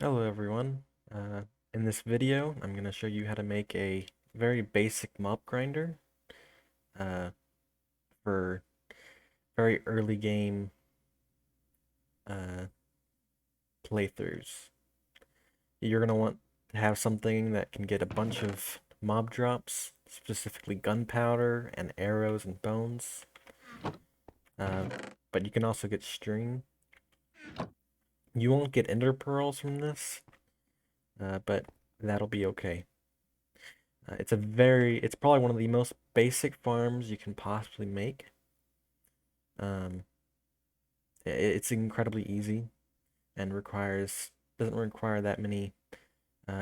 Hello everyone. In this video, I'm going to show you how to make a very basic mob grinder uh, for very early game uh, playthroughs. You're going to want to have something that can get a bunch of mob drops, specifically gunpowder and arrows and bones. Uh, but you can also get string. You won't get ender pearls from this, but that'll be okay. It's probably one of the most basic farms you can possibly make. Um, it's incredibly easy and doesn't require that many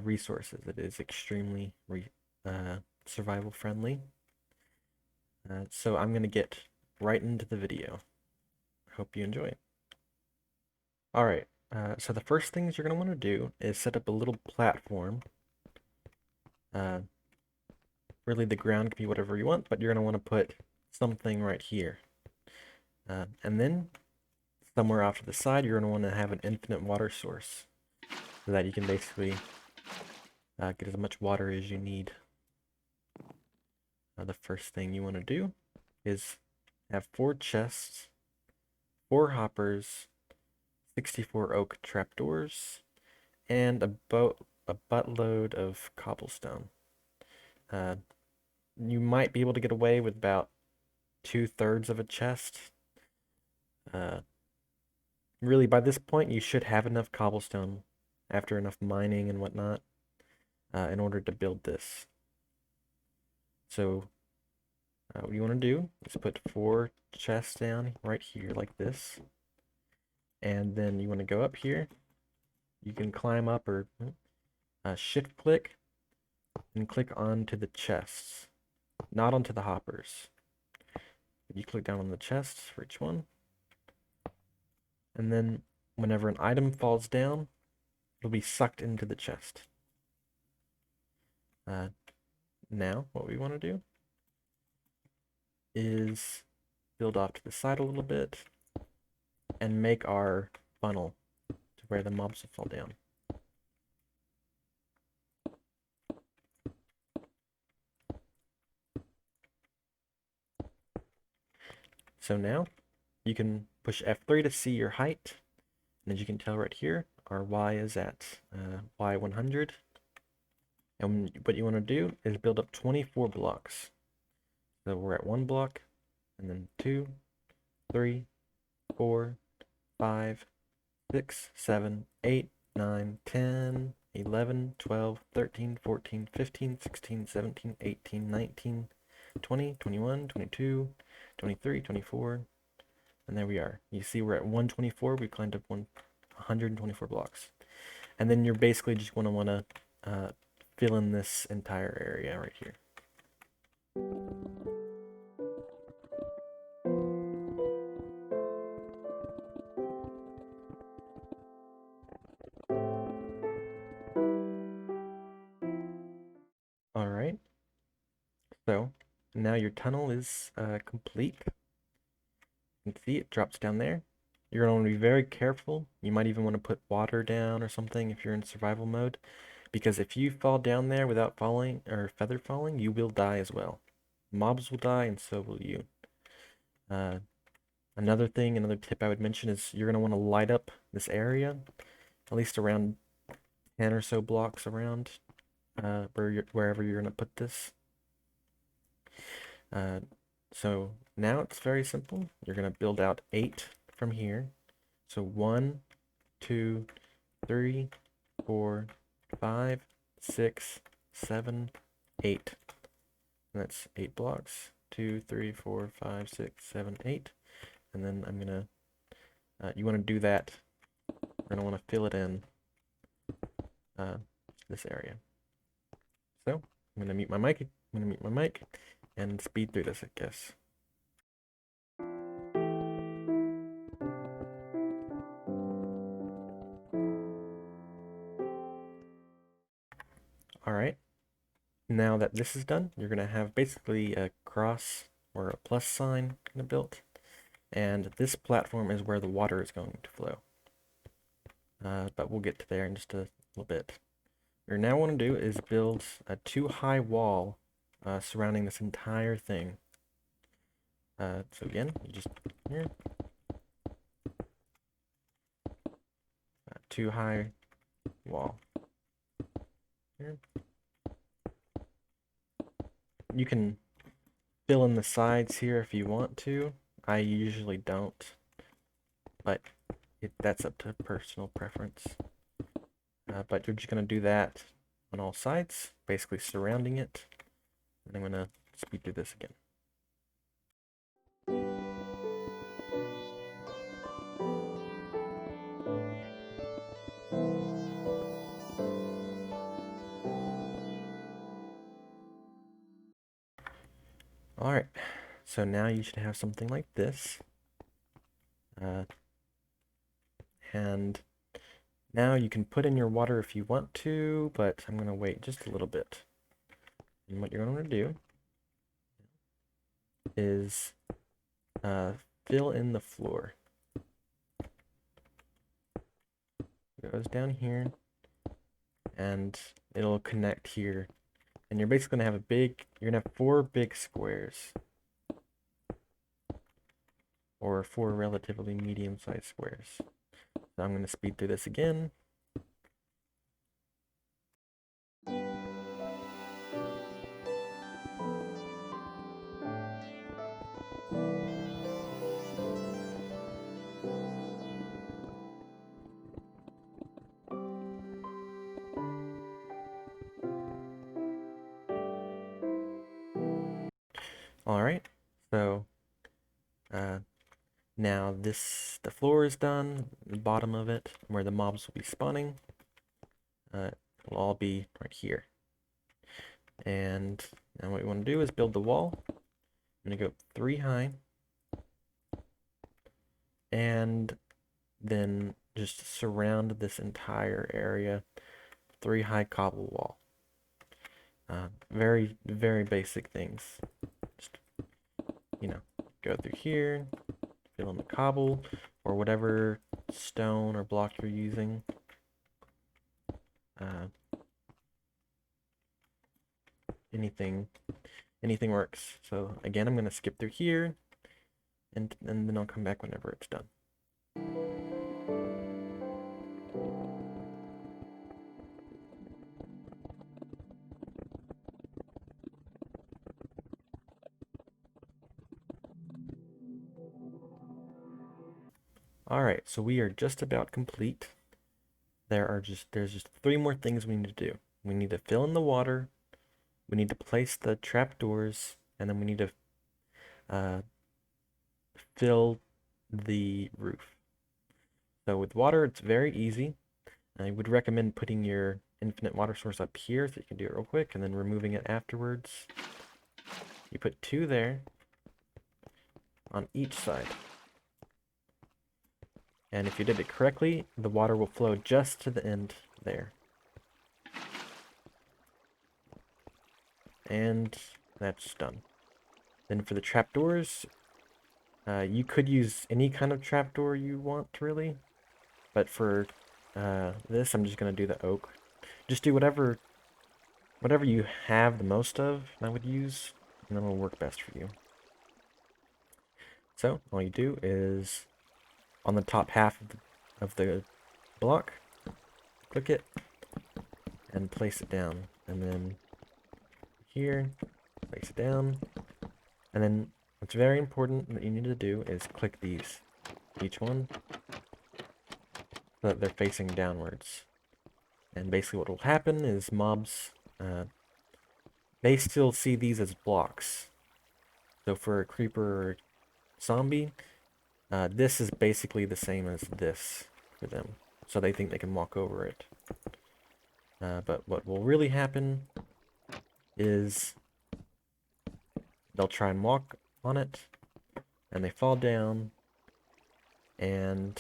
resources. It is extremely survival friendly. So I'm gonna get right into the video. Hope you enjoy it. All right. So the first things you're gonna want to do is set up a little platform. Uh, Really, the ground can be whatever you want, but you're gonna want to put something right here. And then somewhere off to the side, you're going to want to have an infinite water source so that you can basically get as much water as you need. The first thing you want to do is have 4 chests, 4 hoppers, 64 oak trapdoors, and a buttload of cobblestone. Uh, you might be able to get away with about 2/3 of a chest. Uh, Really, by this point, you should have enough cobblestone after enough mining and whatnot in order to build this. So what you want to do is put 4 chests down right here like this. And then you want to go up here. You can climb up or shift click and click onto the chests, not onto the hoppers. You click down on the chests for each one. And then whenever an item falls down, it'll be sucked into the chest. Now, what we want to do is build off to the side a little bit and make our funnel to where the mobs will fall down. So now you can push F3 to see your height. And as you can tell right here, our Y is at Y100. And what you want to do is build up 24 blocks. So we're at 1 block, and then 2, 3, 4, 5, 6, 7, 8, 9, 10, 11, 12, 13, 14, 15, 16, 17, 18, 19, 20, 21, 22, 23, 24, and there we are. You see we're at 124. We climbed up 124 blocks. And then you're basically just going to want to fill in this entire area right here. All right. So now your tunnel is complete. You can see it drops down there. You're going to want to be very careful. You might even want to put water down or something if you're in survival mode, because if you fall down there without falling or feather falling, you will die as well. Mobs will die, and so will you. Another tip I would mention is you're going to want to light up this area, at least around 10 or so blocks around wherever you're going to put this. So now it's very simple. You're going to build out 8 from here. So 1, 2, 3, 4, 5, 6, 7, 8. And that's 8 blocks. 2, 3, 4, 5, 6, 7, 8. And then I'm going to, you want to do that. We're going to want to fill it in this area. So I'm going to mute my mic. And speed through this, I guess. All right. Now that this is done, you're going to have basically a cross or a plus sign kind of built. And this platform is where the water is going to flow. but we'll get to there in just a little bit. What we now want to do is build a 2 high wall surrounding this entire thing. So again, you just here, 2 high wall. Here. You can fill in the sides here if you want to. I usually don't, but that's up to personal preference. But you're just going to do that on all sides, basically surrounding it. And I'm going to speed through this again. Alright, so now you should have something like this. And now you can put in your water if you want to, but I'm going to wait just a little bit. And what you're going to do is fill in the floor. It goes down here, and it'll connect here. And you're basically going to have you're going to have 4 big squares. Or 4 relatively medium-sized squares. So I'm going to speed through this again. Alright, so now the floor is done, the bottom of it, where the mobs will be spawning, will all be right here. And now what we want to do is build the wall. I'm going to go 3 high, and then just surround this entire area, 3 high cobble wall. Very, very basic things. Just, go through here, fill in the cobble, or whatever stone or block you're using. Anything works. So again, I'm going to skip through here, and then I'll come back whenever it's done. Alright, so we are just about complete. There's just 3 more things we need to do. We need to fill in the water, we need to place the trapdoors, and then we need to fill the roof. So with water, it's very easy. I would recommend putting your infinite water source up here so you can do it real quick, and then removing it afterwards. You put 2 there on each side. And if you did it correctly, the water will flow just to the end there. And that's done. Then for the trapdoors, you could use any kind of trapdoor you want, really. But for this, I'm just going to do the oak. Just do whatever you have the most of, I would use, and that'll work best for you. So, all you do is, on the top half of the block, click it, and place it down. And then here, place it down. And then what's very important that you need to do is click these, each one, so that they're facing downwards. And basically what will happen is mobs, they still see these as blocks. So for a creeper or zombie, this is basically the same as this for them. So they think they can walk over it. But what will really happen is they'll try and walk on it, and they fall down, and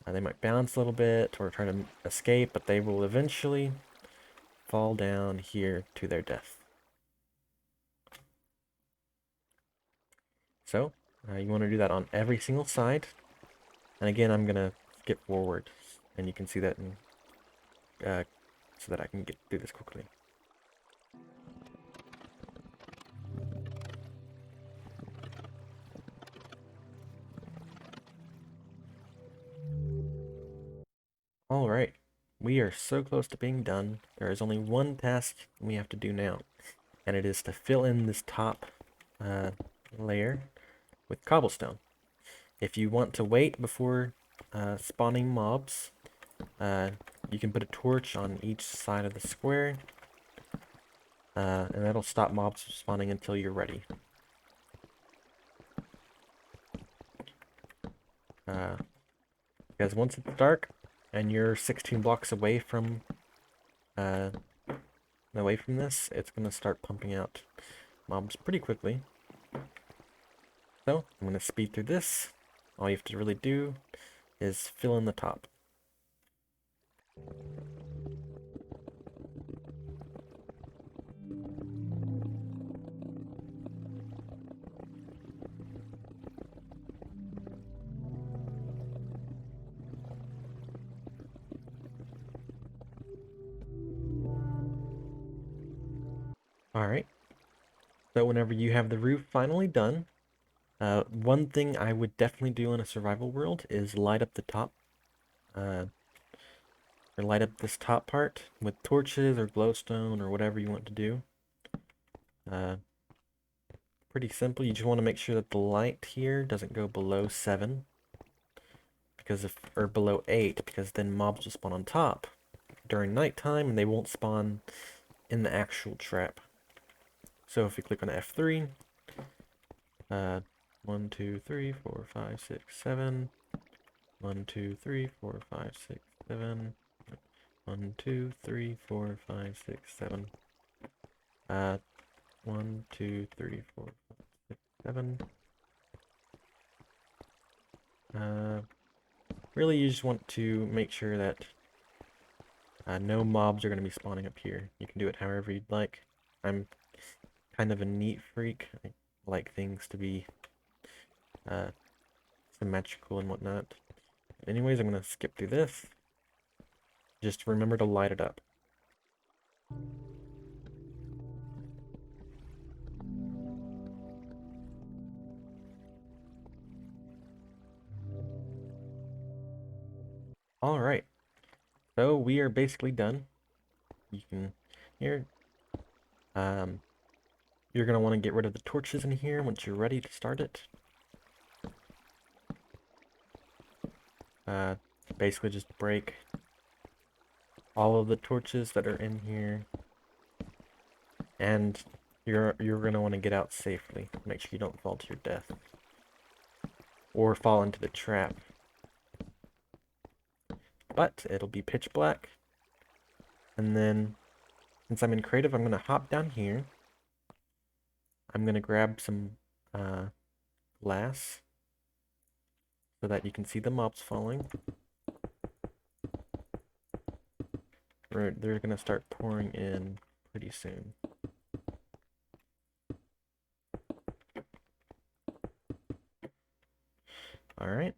they might bounce a little bit or try to escape, but they will eventually fall down here to their death. So, you want to do that on every single side. And again, I'm going to skip forward and you can see that in, so that I can get through this quickly. Alright, we are so close to being done. There is only one task we have to do now, and it is to fill in this top layer with cobblestone. If you want to wait before spawning mobs, you can put a torch on each side of the square, and that'll stop mobs from spawning until you're ready. Because once it's dark and you're 16 blocks away from this, it's gonna start pumping out mobs pretty quickly. So I'm gonna speed through this. All you have to really do is fill in the top. Alright. So whenever you have the roof finally done, one thing I would definitely do in a survival world is light up the top, or light up this top part with torches or glowstone or whatever you want to do. Pretty simple. You just want to make sure that the light here doesn't go below 7, or below 8, because then mobs will spawn on top during nighttime and they won't spawn in the actual trap. So if we click on F3, 1, 2, 3, 4, 5, 6, 7. 1, 2, 3, 4, 5, 6, 7. 1, 2, 3, 4, 5, 6, 7. 1, 2, 3, 4, 5, 6, 7. Really, you just want to make sure that no mobs are going to be spawning up here. You can do it however you'd like. I'm kind of a neat freak. I like things to be symmetrical and whatnot. Anyways, I'm going to skip through this. Just remember to light it up. Alright, so we are basically done. You can, here, you're going to want to get rid of the torches in here once you're ready to start it. Basically just break all of the torches that are in here, and you're going to want to get out safely. Make sure you don't fall to your death or fall into the trap. But it'll be pitch black, and then since I'm in creative, I'm going to hop down here. I'm going to grab some glass so that you can see the mobs falling. They're going to start pouring in pretty soon. Alright.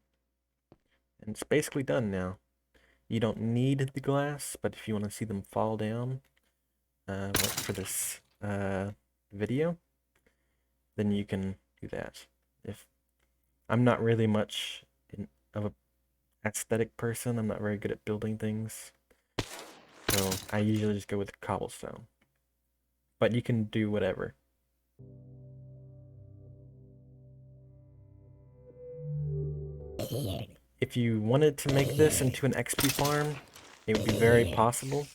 And it's basically done now. You don't need the glass, but if you want to see them fall down, like for this video, then you can do that. If I'm not really much of a aesthetic person, I'm not very good at building things, so I usually just go with cobblestone. But you can do whatever. If you wanted to make this into an XP farm, it would be very possible.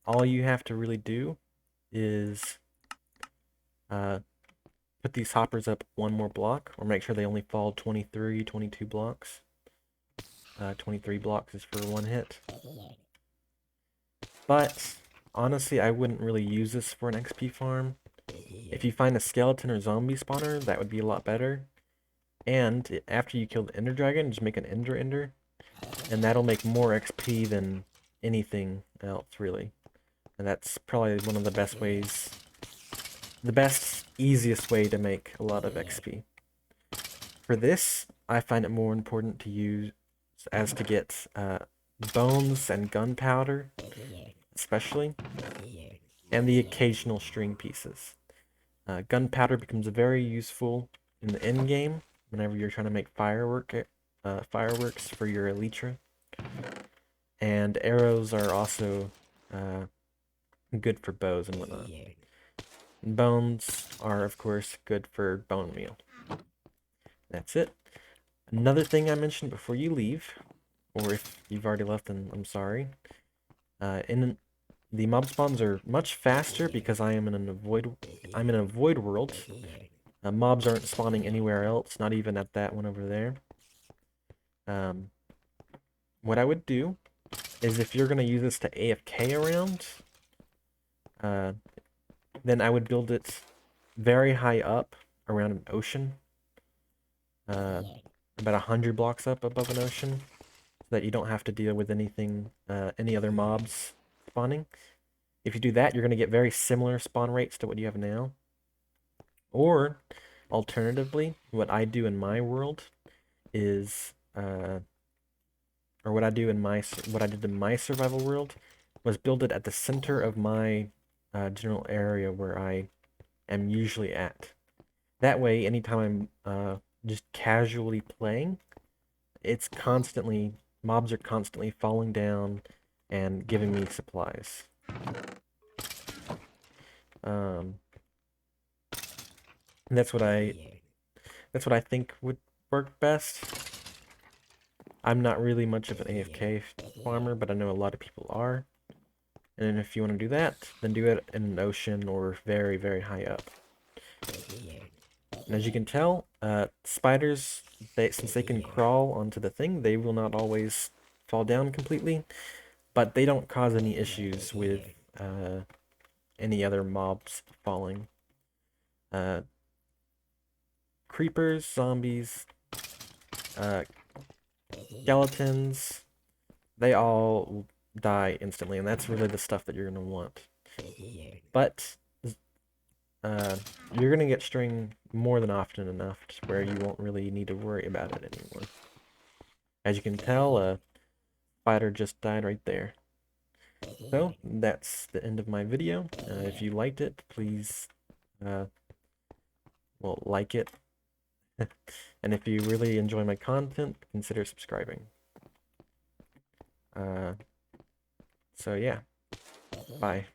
All you have to really do is put these hoppers up one more block, or make sure they only fall 23, 22 blocks. 23 blocks is for one hit. But honestly, I wouldn't really use this for an XP farm. If you find a skeleton or zombie spawner, that would be a lot better. And after you kill the ender dragon, just make an ender, and that'll make more XP than anything else, really. And that's probably one of the best ways, the best, easiest way to make a lot of XP. For this, I find it more important to use as to get bones and gunpowder, especially, and the occasional string pieces. Gunpowder becomes very useful in the end game whenever you're trying to make fireworks for your elytra. And arrows are also good for bows and whatnot. Bones are, of course, good for bone meal. That's it. Another thing I mentioned before you leave, or if you've already left, then I'm sorry. The mob spawns are much faster because I'm in a void world. Mobs aren't spawning anywhere else, not even at that one over there. What I would do is if you're gonna use this to AFK around, then I would build it very high up around an ocean, about 100 blocks up above an ocean, so that you don't have to deal with any other mobs spawning. If you do that, you're going to get very similar spawn rates to what you have now. Or, alternatively, what I do in my world is, or what I did in my survival world, was build it at the center of my general area where I am usually at. That way, anytime I'm just casually playing, mobs are constantly falling down and giving me supplies. That's what I think would work best. I'm not really much of an AFK farmer, but I know a lot of people are. And if you want to do that, then do it in an ocean or very, very high up. And as you can tell, spiders, since they can crawl onto the thing, they will not always fall down completely, but they don't cause any issues with any other mobs falling. Creepers, zombies, skeletons, they all die instantly, and that's really the stuff that you're going to want. But you're going to get string more than often enough to where you won't really need to worry about it anymore. As you can tell, a spider just died right there. So, that's the end of my video. If you liked it, please, like it. And if you really enjoy my content, consider subscribing. So yeah, bye.